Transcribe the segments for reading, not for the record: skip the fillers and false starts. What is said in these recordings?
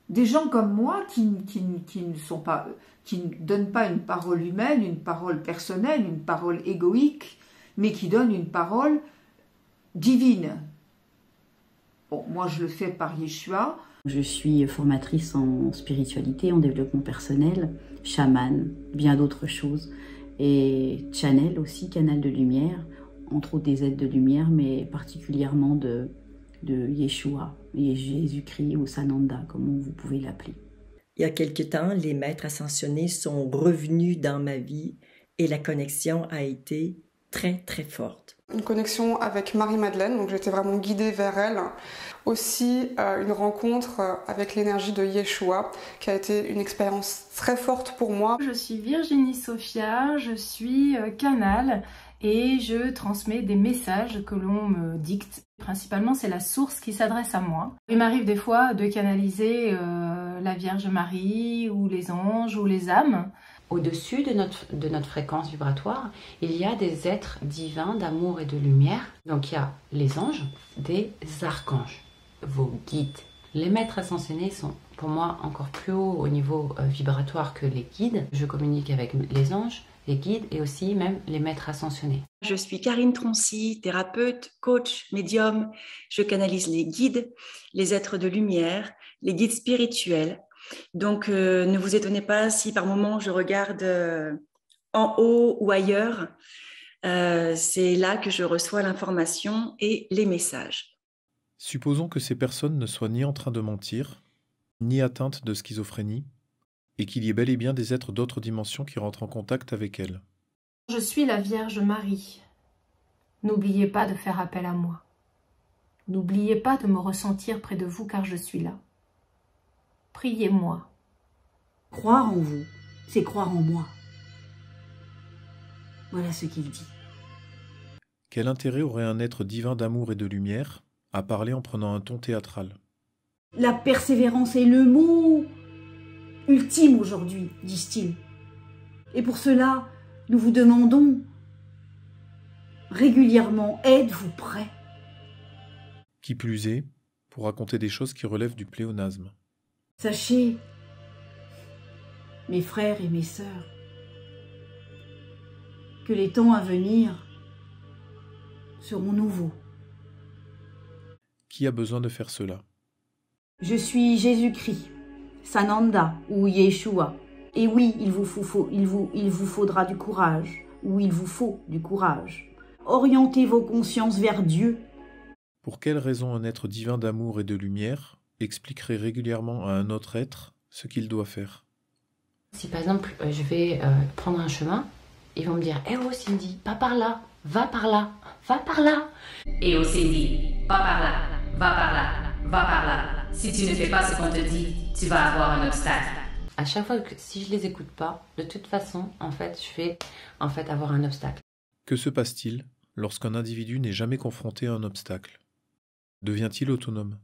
Des gens comme moi qui ne donnent pas une parole humaine, une parole personnelle, une parole égoïque, mais qui donnent une parole divine. Bon, moi je le fais par Yeshua. Je suis formatrice en spiritualité, en développement personnel, chamane, bien d'autres choses. Et channel aussi, canal de lumière, entre autres des aides de lumière, mais particulièrement de Yeshua, Jésus-Christ ou Sananda, comme vous pouvez l'appeler. Il y a quelque temps, les maîtres ascensionnés sont revenus dans ma vie et la connexion a été très très forte. Une connexion avec Marie-Madeleine, donc j'étais vraiment guidée vers elle. Aussi une rencontre avec l'énergie de Yeshua, qui a été une expérience très forte pour moi. Je suis Virginie Sophia, je suis canal et je transmets des messages que l'on me dicte. Principalement, c'est la source qui s'adresse à moi. Il m'arrive des fois de canaliser la Vierge Marie ou les anges ou les âmes. Au-dessus de notre fréquence vibratoire, il y a des êtres divins d'amour et de lumière. Donc il y a les anges, des archanges, vos guides. Les maîtres ascensionnés sont pour moi encore plus haut au niveau vibratoire que les guides. Je communique avec les anges, les guides et aussi même les maîtres ascensionnés. Je suis Karine Troncy, thérapeute, coach, médium. Je canalise les guides, les êtres de lumière, les guides spirituels. Donc, ne vous étonnez pas si par moment je regarde en haut ou ailleurs. C'est là que je reçois l'information et les messages. Supposons que ces personnes ne soient ni en train de mentir, ni atteintes de schizophrénie, et qu'il y ait bel et bien des êtres d'autres dimensions qui rentrent en contact avec elles. Je suis la Vierge Marie. N'oubliez pas de faire appel à moi. N'oubliez pas de me ressentir près de vous car je suis là. Priez-moi. Croire en vous, c'est croire en moi. Voilà ce qu'il dit. Quel intérêt aurait un être divin d'amour et de lumière à parler en prenant un ton théâtral? La persévérance est le mot ultime aujourd'hui, disent-ils. Et pour cela, nous vous demandons régulièrement, êtes-vous prêts? Qui plus est, pour raconter des choses qui relèvent du pléonasme. Sachez, mes frères et mes sœurs, que les temps à venir seront nouveaux. Qui a besoin de faire cela? Je suis Jésus-Christ, Sananda ou Yeshua. Et oui, il vous faudra du courage, ou il vous faut du courage. Orientez vos consciences vers Dieu. Pour quelle raison un être divin d'amour et de lumière expliquerait régulièrement à un autre être ce qu'il doit faire? Si par exemple je vais prendre un chemin, ils vont me dire « Eh oh Cindy, pas par là, va par là, va par là !» Eh oh Cindy, pas par là, va par là, va par là. Si tu ne fais pas ce qu'on te dit, tu vas avoir un obstacle. À chaque fois que si je les écoute pas, de toute façon, en fait, je vais avoir un obstacle. Que se passe-t-il lorsqu'un individu n'est jamais confronté à un obstacle? Devient-il autonome?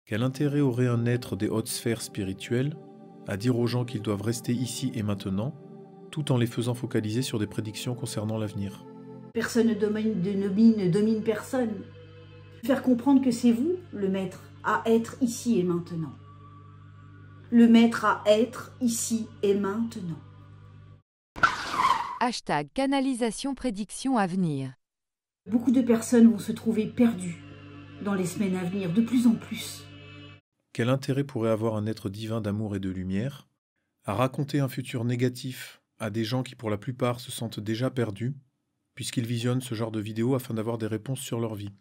Quel intérêt aurait un être des hautes sphères spirituelles à dire aux gens qu'ils doivent rester ici et maintenant, tout en les faisant focaliser sur des prédictions concernant l'avenir? Personne ne domine personne. Faire comprendre que c'est vous, le maître, à être ici et maintenant. Le maître à être ici et maintenant. Hashtag canalisation prédiction à venir. Beaucoup de personnes vont se trouver perdues dans les semaines à venir, de plus en plus. Quel intérêt pourrait avoir un être divin d'amour et de lumière à raconter un futur négatif à des gens qui pour la plupart se sentent déjà perdus, puisqu'ils visionnent ce genre de vidéos afin d'avoir des réponses sur leur vie?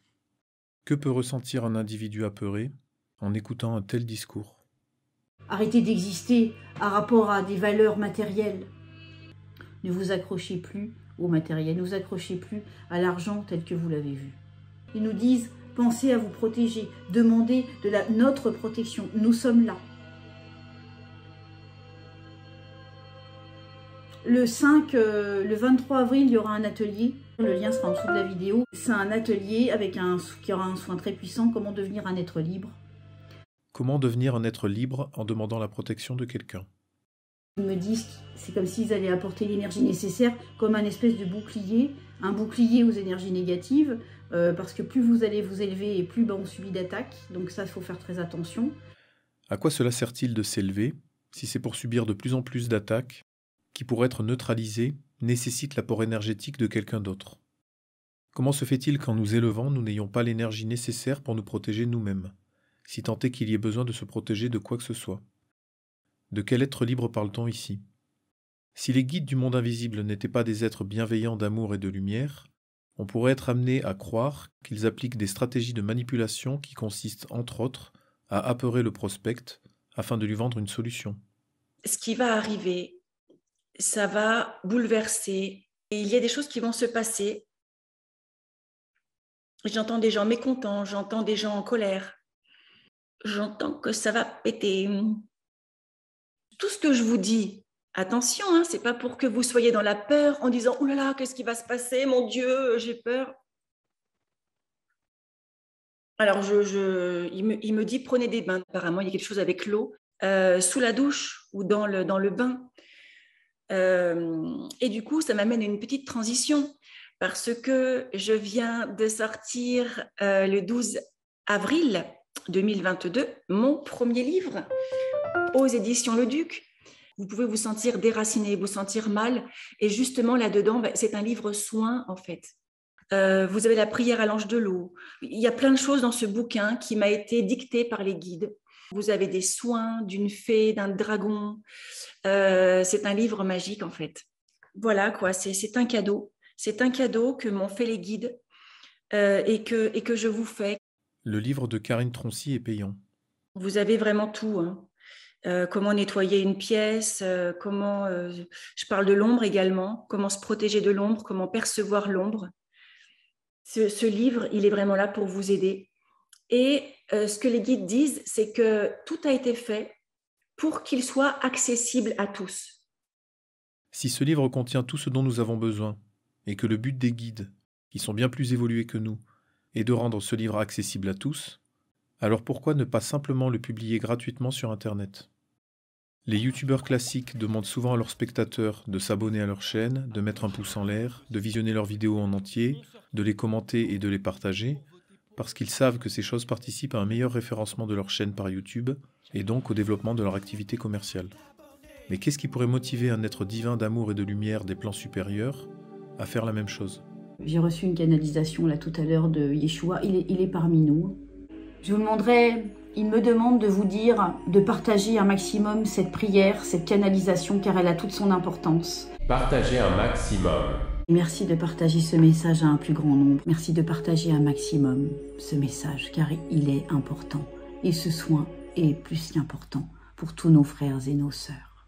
Que peut ressentir un individu apeuré en écoutant un tel discours? Arrêtez d'exister à rapport à des valeurs matérielles. Ne vous accrochez plus au matériel, ne vous accrochez plus à l'argent tel que vous l'avez vu. Ils nous disent, pensez à vous protéger, demandez notre protection, nous sommes là. Le 23 avril, il y aura un atelier, le lien sera en dessous de la vidéo. C'est un atelier qui aura un soin très puissant, comment devenir un être libre. Comment devenir un être libre en demandant la protection de quelqu'un? Ils me disent c'est comme s'ils allaient apporter l'énergie nécessaire, comme un espèce de bouclier, un bouclier aux énergies négatives, parce que plus vous allez vous élever et plus on subit d'attaques, donc ça il faut faire très attention. À quoi cela sert-il de s'élever si c'est pour subir de plus en plus d'attaques qui, pour être neutralisées, nécessitent l'apport énergétique de quelqu'un d'autre? Comment se fait-il qu'en nous élevant, nous n'ayons pas l'énergie nécessaire pour nous protéger nous-mêmes, si tant est qu'il y ait besoin de se protéger de quoi que ce soit? De quel être libre parle-t-on ici? Si les guides du monde invisible n'étaient pas des êtres bienveillants d'amour et de lumière, on pourrait être amené à croire qu'ils appliquent des stratégies de manipulation qui consistent, entre autres, à apeurer le prospect afin de lui vendre une solution. Ce qui va arriver, ça va bouleverser. Et il y a des choses qui vont se passer. J'entends des gens mécontents, j'entends des gens en colère. J'entends que ça va péter. Tout ce que je vous dis, attention, hein, c'est pas pour que vous soyez dans la peur en disant « Oh là là, qu'est-ce qui va se passer? Mon Dieu, j'ai peur !» Alors, il me dit « Prenez des bains ». Apparemment, il y a quelque chose avec l'eau, sous la douche ou dans le bain. Et du coup, ça m'amène à une petite transition parce que je viens de sortir le 12 avril 2022 mon premier livre aux éditions Le Duc. Vous pouvez vous sentir déraciné, vous sentir mal. Et justement, là-dedans, c'est un livre soin, en fait. Vous avez la prière à l'ange de l'eau. Il y a plein de choses dans ce bouquin qui m'a été dicté par les guides. Vous avez des soins d'une fée, d'un dragon. C'est un livre magique, en fait. Voilà, quoi, c'est un cadeau. C'est un cadeau que m'ont fait les guides et que je vous fais. Le livre de Karine Troncy est payant. Vous avez vraiment tout, hein. Comment nettoyer une pièce, je parle de l'ombre également, comment se protéger de l'ombre, comment percevoir l'ombre. Ce livre, il est vraiment là pour vous aider. Et ce que les guides disent, c'est que tout a été fait pour qu'il soit accessible à tous. Si ce livre contient tout ce dont nous avons besoin, et que le but des guides, qui sont bien plus évolués que nous, est de rendre ce livre accessible à tous, alors pourquoi ne pas simplement le publier gratuitement sur Internet? Les youtubeurs classiques demandent souvent à leurs spectateurs de s'abonner à leur chaîne, de mettre un pouce en l'air, de visionner leurs vidéos en entier, de les commenter et de les partager, parce qu'ils savent que ces choses participent à un meilleur référencement de leur chaîne par YouTube, et donc au développement de leur activité commerciale. Mais qu'est-ce qui pourrait motiver un être divin d'amour et de lumière des plans supérieurs à faire la même chose? J'ai reçu une canalisation là tout à l'heure de Yeshua, il est parmi nous. Je vous demanderai, il me demande de vous dire de partager un maximum cette prière, cette canalisation, car elle a toute son importance. Partagez un maximum. Merci de partager ce message à un plus grand nombre. Merci de partager un maximum ce message, car il est important. Et ce soin est plus qu'important pour tous nos frères et nos sœurs.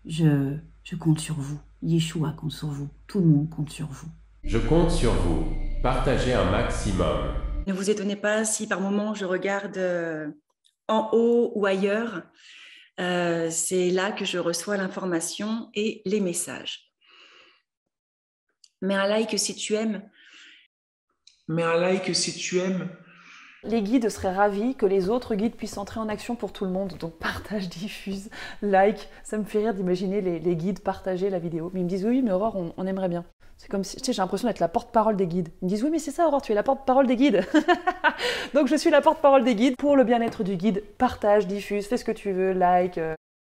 Je compte sur vous. Yeshua compte sur vous. Tout le monde compte sur vous. Je compte sur vous. Partagez un maximum. Ne vous étonnez pas si par moment je regarde en haut ou ailleurs. C'est là que je reçois l'information et les messages. Mets un like si tu aimes. Mets un like si tu aimes. Les guides seraient ravis que les autres guides puissent entrer en action pour tout le monde. Donc partage, diffuse, like. Ça me fait rire d'imaginer les guides partager la vidéo. Mais ils me disent oui, mais Aurore, on aimerait bien. C'est comme si, tu sais, j'ai l'impression d'être la porte-parole des guides. Ils me disent oui, mais c'est ça, Aurore, tu es la porte-parole des guides. Donc je suis la porte-parole des guides pour le bien-être du guide. Partage, diffuse, fais ce que tu veux, like.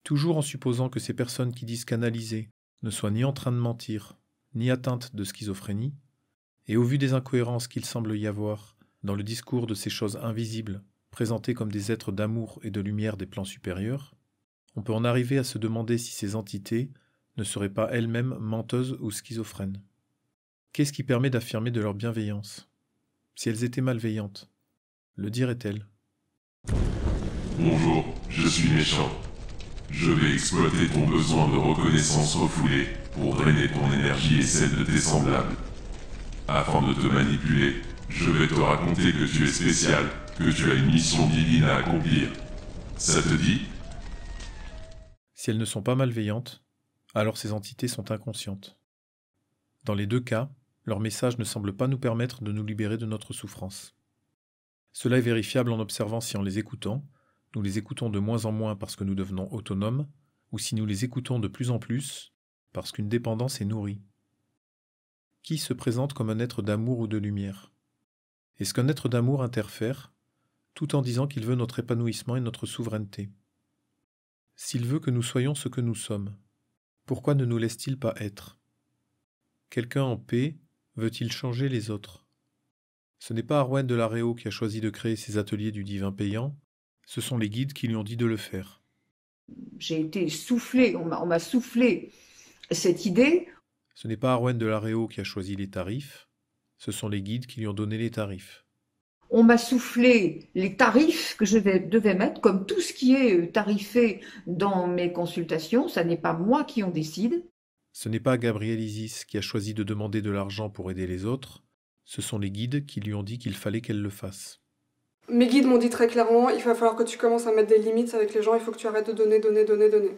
Toujours en supposant que ces personnes qui disent canaliser ne soient ni en train de mentir, ni atteintes de schizophrénie, et au vu des incohérences qu'il semble y avoir dans le discours de ces choses invisibles, présentées comme des êtres d'amour et de lumière des plans supérieurs, on peut en arriver à se demander si ces entités ne seraient pas elles-mêmes menteuses ou schizophrènes. Qu'est-ce qui permet d'affirmer de leur bienveillance? Si elles étaient malveillantes, le diraient-elles? Bonjour, je suis méchant. Je vais exploiter ton besoin de reconnaissance refoulé pour drainer ton énergie et celle de tes semblables. Afin de te manipuler, je vais te raconter que tu es spécial, que tu as une mission divine à accomplir. Ça te dit? Si elles ne sont pas malveillantes, alors ces entités sont inconscientes. Dans les deux cas, leur message ne semble pas nous permettre de nous libérer de notre souffrance. Cela est vérifiable en observant si en les écoutant, nous les écoutons de moins en moins parce que nous devenons autonomes, ou si nous les écoutons de plus en plus parce qu'une dépendance est nourrie. Qui se présente comme un être d'amour ou de lumière? Est-ce qu'un être d'amour interfère, tout en disant qu'il veut notre épanouissement et notre souveraineté. S'il veut que nous soyons ce que nous sommes, pourquoi ne nous laisse-t-il pas être? Quelqu'un en paix veut-il changer les autres? Ce n'est pas Arwen de l'Aréo qui a choisi de créer ces ateliers du divin payant, ce sont les guides qui lui ont dit de le faire. J'ai été soufflée, on m'a soufflé cette idée. Ce n'est pas Arwen de l'Aréo qui a choisi les tarifs, ce sont les guides qui lui ont donné les tarifs. On m'a soufflé les tarifs que je devais mettre, comme tout ce qui est tarifé dans mes consultations, ça n'est pas moi qui en décide. Ce n'est pas Gabriel Isis qui a choisi de demander de l'argent pour aider les autres, ce sont les guides qui lui ont dit qu'il fallait qu'elle le fasse. Mes guides m'ont dit très clairement, il va falloir que tu commences à mettre des limites avec les gens, il faut que tu arrêtes de donner.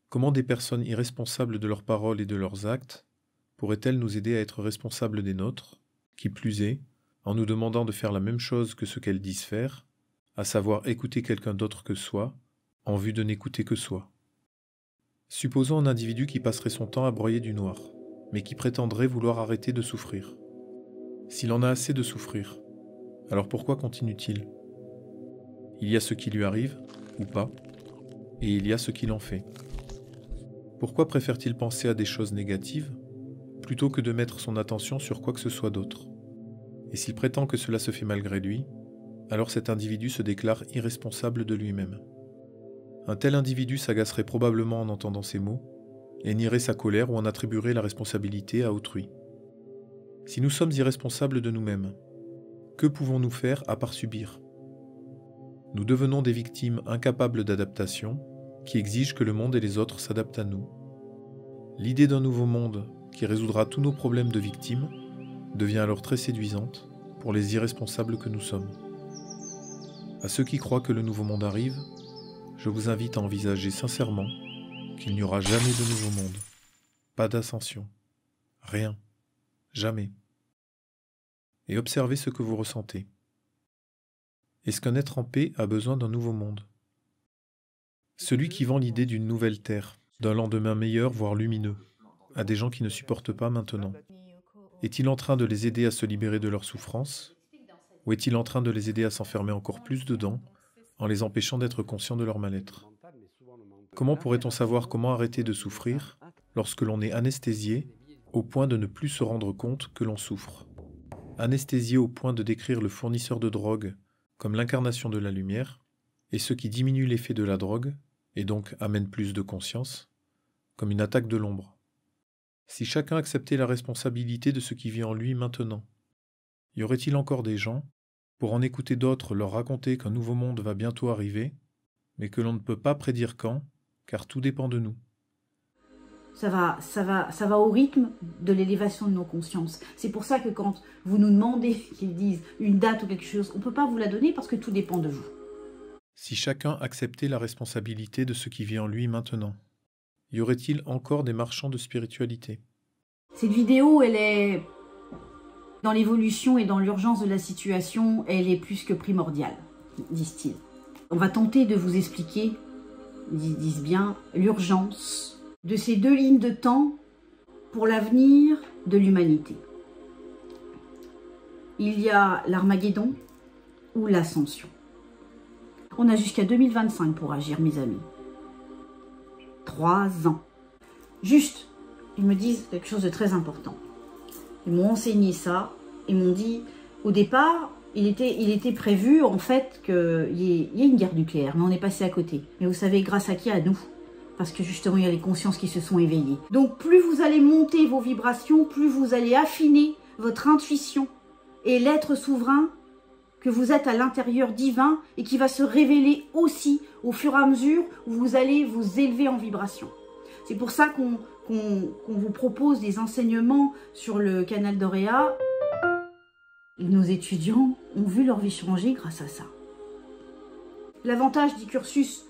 Comment des personnes irresponsables de leurs paroles et de leurs actes pourraient-elles nous aider à être responsables des nôtres, qui plus est, en nous demandant de faire la même chose que ce qu'elles disent faire, à savoir écouter quelqu'un d'autre que soi, en vue de n'écouter que soi. Supposons un individu qui passerait son temps à broyer du noir, mais qui prétendrait vouloir arrêter de souffrir. S'il en a assez de souffrir, alors pourquoi continue-t-il? Il y a ce qui lui arrive, ou pas, et il y a ce qu'il en fait. Pourquoi préfère-t-il penser à des choses négatives, plutôt que de mettre son attention sur quoi que ce soit d'autre? Et s'il prétend que cela se fait malgré lui, alors cet individu se déclare irresponsable de lui-même. Un tel individu s'agacerait probablement en entendant ces mots, et nierait sa colère ou en attribuerait la responsabilité à autrui. Si nous sommes irresponsables de nous-mêmes, que pouvons-nous faire à part subir? Nous devenons des victimes incapables d'adaptation, qui exigent que le monde et les autres s'adaptent à nous. L'idée d'un nouveau monde qui résoudra tous nos problèmes de victimes devient alors très séduisante pour les irresponsables que nous sommes. À ceux qui croient que le nouveau monde arrive, je vous invite à envisager sincèrement qu'il n'y aura jamais de nouveau monde, pas d'ascension, rien, jamais. Et observez ce que vous ressentez. Est-ce qu'un être en paix a besoin d'un nouveau monde? Celui qui vend l'idée d'une nouvelle terre, d'un lendemain meilleur, voire lumineux, à des gens qui ne supportent pas maintenant, est-il en train de les aider à se libérer de leur souffrance, ou est-il en train de les aider à s'enfermer encore plus dedans, en les empêchant d'être conscients de leur mal-être? Comment pourrait-on savoir comment arrêter de souffrir lorsque l'on est anesthésié au point de ne plus se rendre compte que l'on souffre? Anesthésié au point de décrire le fournisseur de drogue comme l'incarnation de la lumière, et ce qui diminue l'effet de la drogue, et donc amène plus de conscience, comme une attaque de l'ombre. Si chacun acceptait la responsabilité de ce qui vit en lui maintenant, y aurait-il encore des gens, pour en écouter d'autres leur raconter qu'un nouveau monde va bientôt arriver, mais que l'on ne peut pas prédire quand, car tout dépend de nous? Ça va au rythme de l'élévation de nos consciences. C'est pour ça que quand vous nous demandez qu'ils disent une date ou quelque chose, on ne peut pas vous la donner parce que tout dépend de vous. Si chacun acceptait la responsabilité de ce qui vit en lui maintenant, y aurait-il encore des marchands de spiritualité? Cette vidéo, elle est dans l'évolution et dans l'urgence de la situation, elle est plus que primordiale, disent-ils. On va tenter de vous expliquer, ils disent bien, l'urgence de ces deux lignes de temps pour l'avenir de l'humanité. Il y a l'Armageddon ou l'Ascension. On a jusqu'à 2025 pour agir, mes amis. 3 ans. Juste, ils me disent quelque chose de très important. Ils m'ont enseigné ça. Ils m'ont dit, au départ, il était prévu en fait qu'il y ait une guerre nucléaire, mais on est passé à côté. Mais vous savez, grâce à qui? À nous. Parce que justement, il y a les consciences qui se sont éveillées. Donc, plus vous allez monter vos vibrations, plus vous allez affiner votre intuition et l'être souverain que vous êtes à l'intérieur divin et qui va se révéler aussi au fur et à mesure où vous allez vous élever en vibration. C'est pour ça qu'on vous propose des enseignements sur le canal d'Auréa. Nos étudiants ont vu leur vie changer grâce à ça. L'avantage du cursus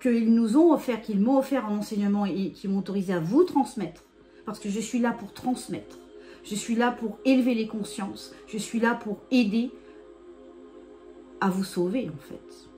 qu'ils nous ont offert, qu'ils m'ont offert en enseignement et qui m'ont autorisé à vous transmettre, parce que je suis là pour transmettre, je suis là pour élever les consciences, je suis là pour aider à vous sauver en fait.